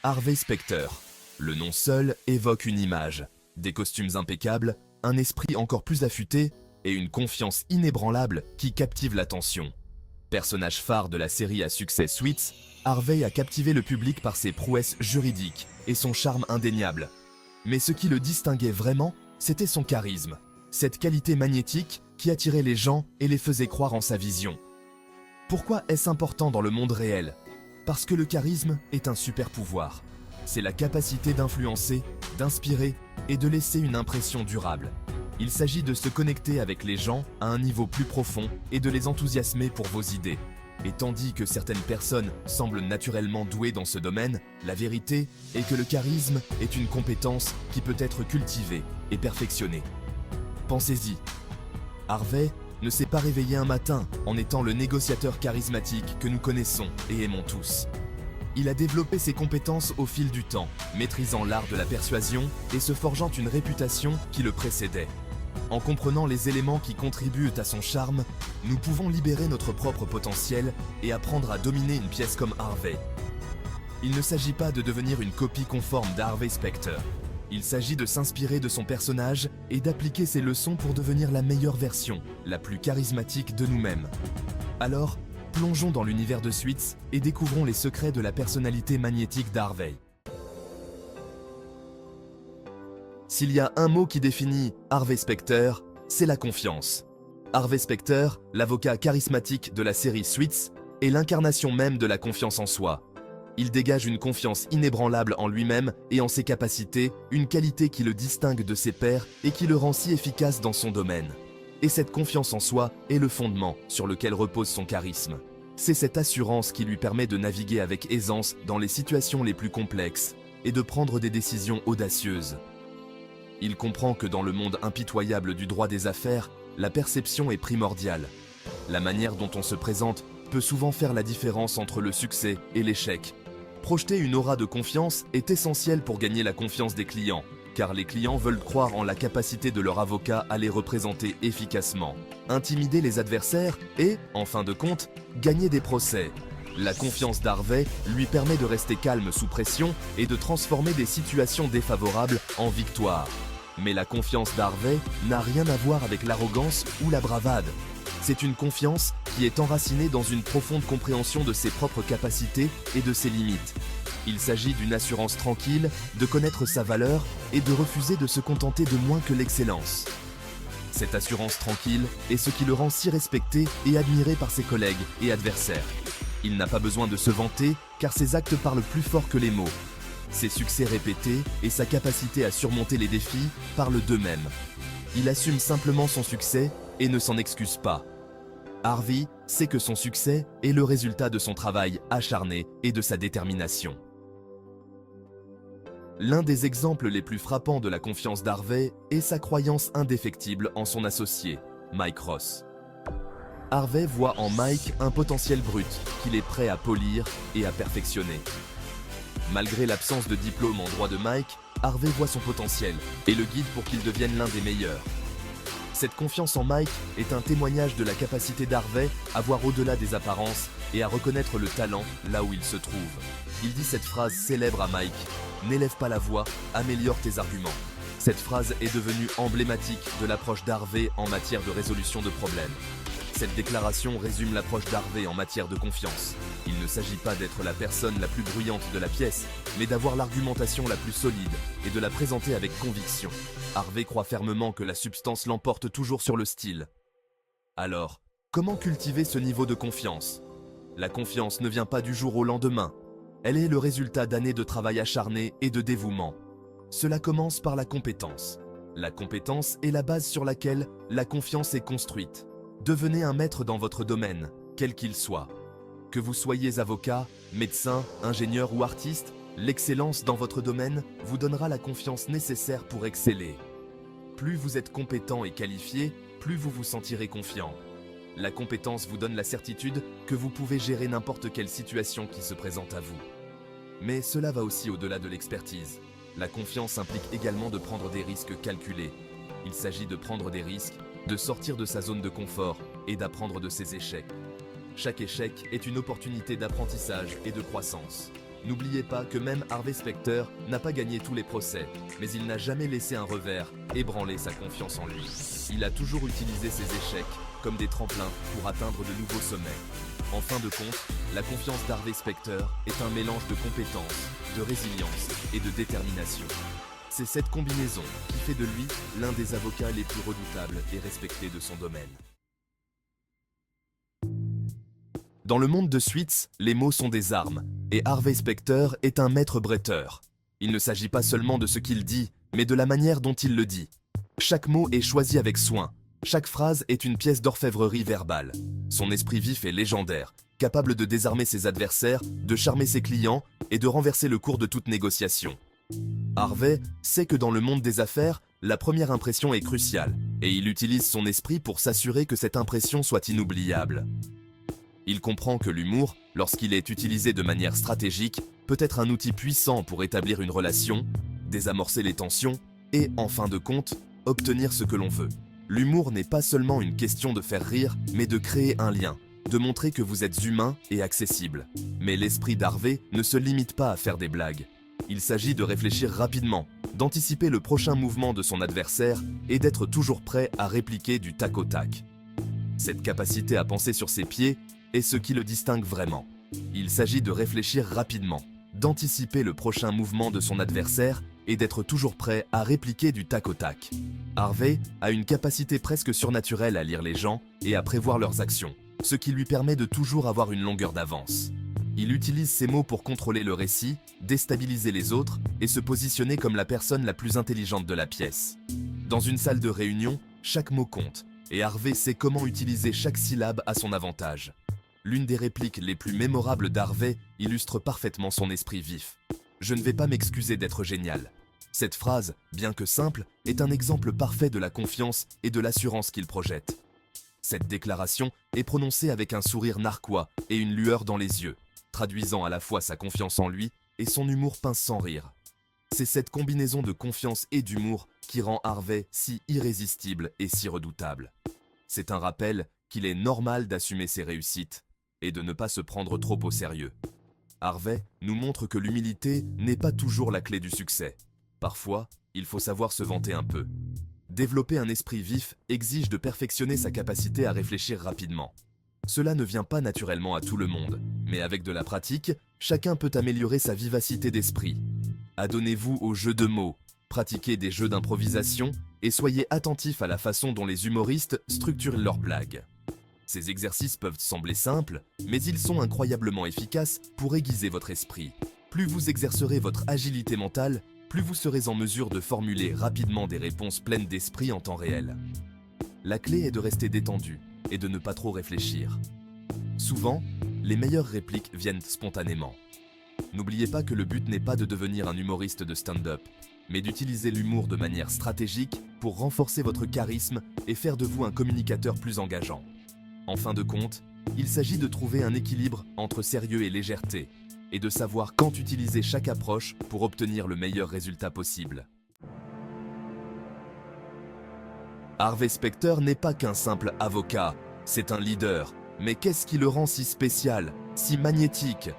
Harvey Specter. Le nom seul évoque une image. Des costumes impeccables, un esprit encore plus affûté et une confiance inébranlable qui captive l'attention. Personnage phare de la série à succès Suits, Harvey a captivé le public par ses prouesses juridiques et son charme indéniable. Mais ce qui le distinguait vraiment, c'était son charisme. Cette qualité magnétique qui attirait les gens et les faisait croire en sa vision. Pourquoi est-ce important dans le monde réel? Parce que le charisme est un super pouvoir. C'est la capacité d'influencer, d'inspirer et de laisser une impression durable. Il s'agit de se connecter avec les gens à un niveau plus profond et de les enthousiasmer pour vos idées. Et tandis que certaines personnes semblent naturellement douées dans ce domaine, la vérité est que le charisme est une compétence qui peut être cultivée et perfectionnée. Pensez-y. Harvey ne s'est pas réveillé un matin en étant le négociateur charismatique que nous connaissons et aimons tous. Il a développé ses compétences au fil du temps, maîtrisant l'art de la persuasion et se forgeant une réputation qui le précédait. En comprenant les éléments qui contribuent à son charme, nous pouvons libérer notre propre potentiel et apprendre à dominer une pièce comme Harvey. Il ne s'agit pas de devenir une copie conforme d'Harvey Specter. Il s'agit de s'inspirer de son personnage et d'appliquer ses leçons pour devenir la meilleure version, la plus charismatique de nous-mêmes. Alors, plongeons dans l'univers de Suits et découvrons les secrets de la personnalité magnétique d'Harvey. S'il y a un mot qui définit Harvey Specter, c'est la confiance. Harvey Specter, l'avocat charismatique de la série Suits, est l'incarnation même de la confiance en soi. Il dégage une confiance inébranlable en lui-même et en ses capacités, une qualité qui le distingue de ses pairs et qui le rend si efficace dans son domaine. Et cette confiance en soi est le fondement sur lequel repose son charisme. C'est cette assurance qui lui permet de naviguer avec aisance dans les situations les plus complexes et de prendre des décisions audacieuses. Il comprend que dans le monde impitoyable du droit des affaires, la perception est primordiale. La manière dont on se présente peut souvent faire la différence entre le succès et l'échec. Projeter une aura de confiance est essentiel pour gagner la confiance des clients, car les clients veulent croire en la capacité de leur avocat à les représenter efficacement, intimider les adversaires et, en fin de compte, gagner des procès. La confiance d'Harvey lui permet de rester calme sous pression et de transformer des situations défavorables en victoires. Mais la confiance d'Harvey n'a rien à voir avec l'arrogance ou la bravade. C'est une confiance qui est enracinée dans une profonde compréhension de ses propres capacités et de ses limites. Il s'agit d'une assurance tranquille, de connaître sa valeur et de refuser de se contenter de moins que l'excellence. Cette assurance tranquille est ce qui le rend si respecté et admiré par ses collègues et adversaires. Il n'a pas besoin de se vanter car ses actes parlent plus fort que les mots. Ses succès répétés et sa capacité à surmonter les défis parlent d'eux-mêmes. Il assume simplement son succès et ne s'en excuse pas. Harvey sait que son succès est le résultat de son travail acharné et de sa détermination. L'un des exemples les plus frappants de la confiance d'Harvey est sa croyance indéfectible en son associé, Mike Ross. Harvey voit en Mike un potentiel brut qu'il est prêt à polir et à perfectionner. Malgré l'absence de diplôme en droit de Mike, Harvey voit son potentiel et le guide pour qu'il devienne l'un des meilleurs. Cette confiance en Mike est un témoignage de la capacité d'Harvey à voir au-delà des apparences et à reconnaître le talent là où il se trouve. Il dit cette phrase célèbre à Mike: « N'élève pas la voix, améliore tes arguments ». Cette phrase est devenue emblématique de l'approche d'Harvey en matière de résolution de problèmes. Cette déclaration résume l'approche d'Harvey en matière de confiance. Il ne s'agit pas d'être la personne la plus bruyante de la pièce, mais d'avoir l'argumentation la plus solide et de la présenter avec conviction. Harvey croit fermement que la substance l'emporte toujours sur le style. Alors, comment cultiver ce niveau de confiance? La confiance ne vient pas du jour au lendemain. Elle est le résultat d'années de travail acharné et de dévouement. Cela commence par la compétence. La compétence est la base sur laquelle la confiance est construite. Devenez un maître dans votre domaine, quel qu'il soit. Que vous soyez avocat, médecin, ingénieur ou artiste, l'excellence dans votre domaine vous donnera la confiance nécessaire pour exceller. Plus vous êtes compétent et qualifié, plus vous vous sentirez confiant. La compétence vous donne la certitude que vous pouvez gérer n'importe quelle situation qui se présente à vous. Mais cela va aussi au-delà de l'expertise. La confiance implique également de prendre des risques calculés. Il s'agit de prendre des risques, de sortir de sa zone de confort et d'apprendre de ses échecs. Chaque échec est une opportunité d'apprentissage et de croissance. N'oubliez pas que même Harvey Specter n'a pas gagné tous les procès, mais il n'a jamais laissé un revers ébranler sa confiance en lui. Il a toujours utilisé ses échecs comme des tremplins pour atteindre de nouveaux sommets. En fin de compte, la confiance d'Harvey Specter est un mélange de compétences, de résilience et de détermination. C'est cette combinaison qui fait de lui l'un des avocats les plus redoutables et respectés de son domaine. Dans le monde de Suits, les mots sont des armes, et Harvey Specter est un maître bretteur. Il ne s'agit pas seulement de ce qu'il dit, mais de la manière dont il le dit. Chaque mot est choisi avec soin, chaque phrase est une pièce d'orfèvrerie verbale. Son esprit vif est légendaire, capable de désarmer ses adversaires, de charmer ses clients et de renverser le cours de toute négociation. Harvey sait que dans le monde des affaires, la première impression est cruciale, et il utilise son esprit pour s'assurer que cette impression soit inoubliable. Il comprend que l'humour, lorsqu'il est utilisé de manière stratégique, peut être un outil puissant pour établir une relation, désamorcer les tensions et, en fin de compte, obtenir ce que l'on veut. L'humour n'est pas seulement une question de faire rire, mais de créer un lien, de montrer que vous êtes humain et accessible. Mais l'esprit d'Harvey ne se limite pas à faire des blagues. Il s'agit de réfléchir rapidement, d'anticiper le prochain mouvement de son adversaire et d'être toujours prêt à répliquer du tac au tac. Cette capacité à penser sur ses pieds est ce qui le distingue vraiment. Il s'agit de réfléchir rapidement, d'anticiper le prochain mouvement de son adversaire et d'être toujours prêt à répliquer du tac au tac. Harvey a une capacité presque surnaturelle à lire les gens et à prévoir leurs actions, ce qui lui permet de toujours avoir une longueur d'avance. Il utilise ses mots pour contrôler le récit, déstabiliser les autres et se positionner comme la personne la plus intelligente de la pièce. Dans une salle de réunion, chaque mot compte, et Harvey sait comment utiliser chaque syllabe à son avantage. L'une des répliques les plus mémorables d'Harvey illustre parfaitement son esprit vif. « Je ne vais pas m'excuser d'être génial ». Cette phrase, bien que simple, est un exemple parfait de la confiance et de l'assurance qu'il projette. Cette déclaration est prononcée avec un sourire narquois et une lueur dans les yeux, traduisant à la fois sa confiance en lui et son humour pince sans rire. C'est cette combinaison de confiance et d'humour qui rend Harvey si irrésistible et si redoutable. C'est un rappel qu'il est normal d'assumer ses réussites et de ne pas se prendre trop au sérieux. Harvey nous montre que l'humilité n'est pas toujours la clé du succès. Parfois, il faut savoir se vanter un peu. Développer un esprit vif exige de perfectionner sa capacité à réfléchir rapidement. Cela ne vient pas naturellement à tout le monde, mais avec de la pratique, chacun peut améliorer sa vivacité d'esprit. Adonnez-vous aux jeux de mots, pratiquez des jeux d'improvisation et soyez attentifs à la façon dont les humoristes structurent leurs blagues. Ces exercices peuvent sembler simples, mais ils sont incroyablement efficaces pour aiguiser votre esprit. Plus vous exercerez votre agilité mentale, plus vous serez en mesure de formuler rapidement des réponses pleines d'esprit en temps réel. La clé est de rester détendu et de ne pas trop réfléchir. Souvent, les meilleures répliques viennent spontanément. N'oubliez pas que le but n'est pas de devenir un humoriste de stand-up, mais d'utiliser l'humour de manière stratégique pour renforcer votre charisme et faire de vous un communicateur plus engageant. En fin de compte, il s'agit de trouver un équilibre entre sérieux et légèreté, et de savoir quand utiliser chaque approche pour obtenir le meilleur résultat possible. Harvey Specter n'est pas qu'un simple avocat, c'est un leader. Mais qu'est-ce qui le rend si spécial, si magnétique?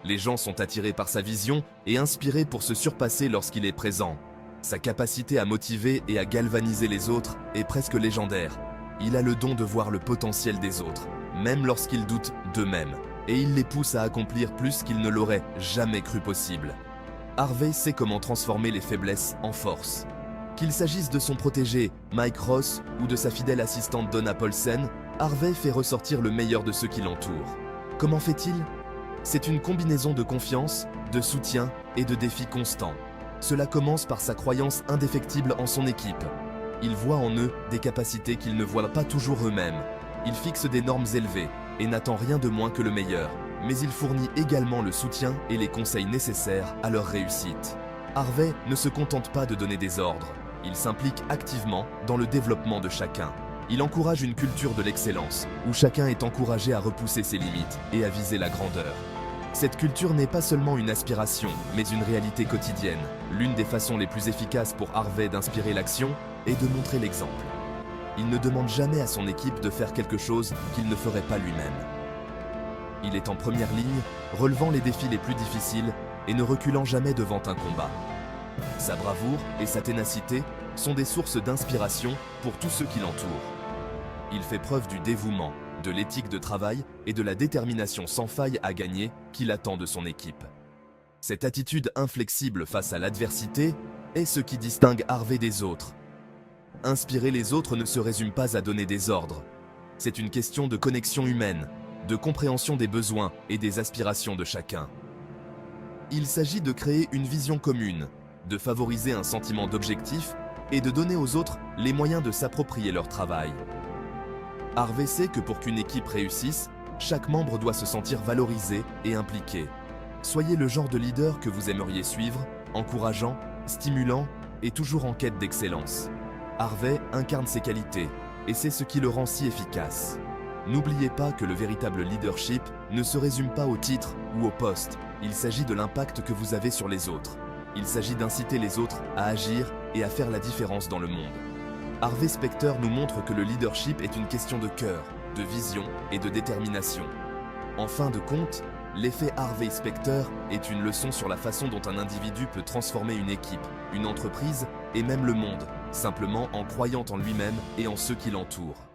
Les gens sont attirés par sa vision et inspirés pour se surpasser lorsqu'il est présent. Sa capacité à motiver et à galvaniser les autres est presque légendaire. Il a le don de voir le potentiel des autres, même lorsqu'ils doutent d'eux-mêmes, et il les pousse à accomplir plus qu'ils ne l'auraient jamais cru possible. Harvey sait comment transformer les faiblesses en force. Qu'il s'agisse de son protégé, Mike Ross, ou de sa fidèle assistante Donna Paulsen, Harvey fait ressortir le meilleur de ceux qui l'entourent. Comment fait-il? C'est une combinaison de confiance, de soutien et de défis constants. Cela commence par sa croyance indéfectible en son équipe. Il voit en eux des capacités qu'ils ne voient pas toujours eux-mêmes. Il fixe des normes élevées et n'attend rien de moins que le meilleur. Mais il fournit également le soutien et les conseils nécessaires à leur réussite. Harvey ne se contente pas de donner des ordres. Il s'implique activement dans le développement de chacun. Il encourage une culture de l'excellence, où chacun est encouragé à repousser ses limites et à viser la grandeur. Cette culture n'est pas seulement une aspiration, mais une réalité quotidienne. L'une des façons les plus efficaces pour Harvey d'inspirer l'action est de montrer l'exemple. Il ne demande jamais à son équipe de faire quelque chose qu'il ne ferait pas lui-même. Il est en première ligne, relevant les défis les plus difficiles et ne reculant jamais devant un combat. Sa bravoure et sa ténacité sont des sources d'inspiration pour tous ceux qui l'entourent. Il fait preuve du dévouement, de l'éthique de travail et de la détermination sans faille à gagner qu'il attend de son équipe. Cette attitude inflexible face à l'adversité est ce qui distingue Harvey des autres. Inspirer les autres ne se résume pas à donner des ordres. C'est une question de connexion humaine, de compréhension des besoins et des aspirations de chacun. Il s'agit de créer une vision commune, de favoriser un sentiment d'objectif et de donner aux autres les moyens de s'approprier leur travail. Harvey sait que pour qu'une équipe réussisse, chaque membre doit se sentir valorisé et impliqué. Soyez le genre de leader que vous aimeriez suivre, encourageant, stimulant et toujours en quête d'excellence. Harvey incarne ses qualités et c'est ce qui le rend si efficace. N'oubliez pas que le véritable leadership ne se résume pas au titre ou au poste, il s'agit de l'impact que vous avez sur les autres. Il s'agit d'inciter les autres à agir et à faire la différence dans le monde. Harvey Specter nous montre que le leadership est une question de cœur, de vision et de détermination. En fin de compte, l'effet Harvey Specter est une leçon sur la façon dont un individu peut transformer une équipe, une entreprise et même le monde, simplement en croyant en lui-même et en ceux qui l'entourent.